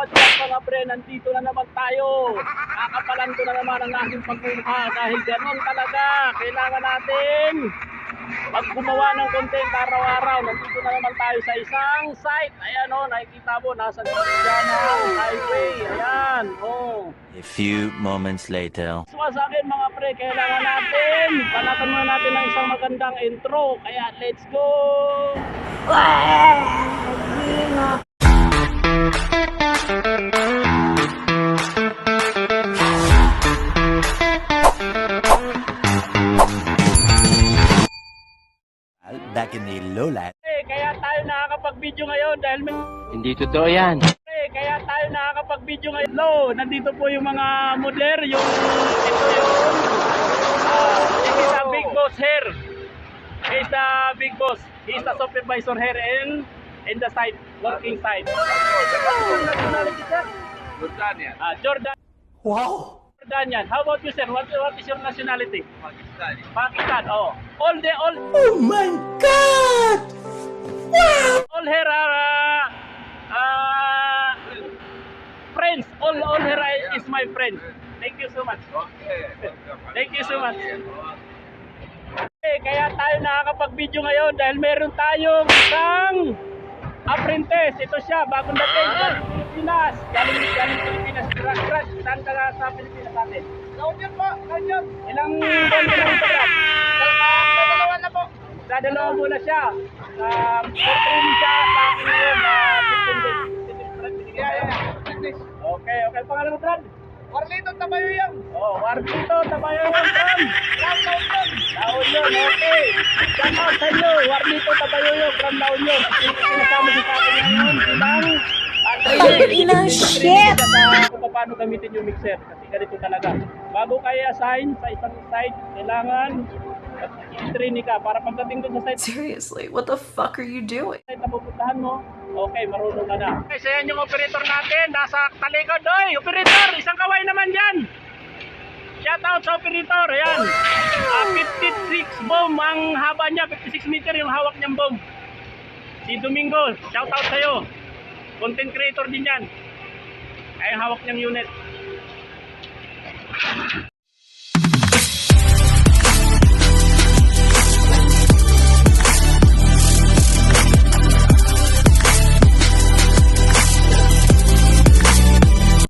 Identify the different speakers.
Speaker 1: what's up mga pre, nandito na naman tayo. Kakapalan ko na naman ang aking pagmumukha dahil ganoon talaga. Kailangan natin pag gumawa ng content araw-araw. Nandito na naman tayo sa isang site. Ayan o, nakikita mo, nasa Divisional Highway. Ayan, o.
Speaker 2: A few moments later.
Speaker 1: So sa akin mga pre, kailangan natin panatan muna natin ng isang magandang intro. Kaya let's go!
Speaker 2: Back in the lowland.
Speaker 1: Kaya tayo nakakapag-video ngayon dahil may...
Speaker 2: Hindi totoo yan.
Speaker 1: Kaya tayo nakakapag-video ngayon. Hello, nandito po yung mga modeler, ito yung this is a big boss here. He's the big boss. He's the supervisor here in the site, working site.
Speaker 3: Jordanian.
Speaker 1: Jordan.
Speaker 2: Wow.
Speaker 1: Jordanian. How about you, sir? What is your nationality?
Speaker 3: Pakistani.
Speaker 1: Pakistan. Oh. All.
Speaker 2: Oh my God! Wow!
Speaker 1: All here are friends. All here is my friend. Thank you so much.
Speaker 3: Okay.
Speaker 1: Thank you so much. Kaya tayo nakakapag-video ngayon dahil meron tayong isang apprentice. Ito siya, bagong dating sa Pilipinas. Galing Pilipinas. Crash, saan ka sa Pilipinas natin? Naudiyan po, nandiyan. Ilang buwan ka lang ito, Brad? Dalawa na po. Dalawa muna siya. Training siya sa akin ngayon. 15 days. Okay. Pangalan mo, Brad? Warlito Tabayoyang. Oh, Warlito Tabayoyang from La Union. Okay. Shout out sa inyo, Warlito Tabayoyang from La Union. Sinasama sa akin ngayon bilang
Speaker 4: shit!
Speaker 1: Kung paano gamitin yung mixer. Kasi ganito talaga. Bago kayo assign sa isang site, kailangan i-training ka para pagdating doon sa site.
Speaker 4: Seriously, what the fuck are you doing?
Speaker 1: Site na pupuntahan mo, okay, marunong ka na. Okay, so yan yung operator natin, nasa talikod. Oy, operator, isang kaway naman dyan. Shout out sa operator, ayan. 56 bomb ang haba niya, 56 meter yung hawak niyang bomb. Si Domingo, shout out sa'yo. Content creator din yan. Ay hawak niyang unit.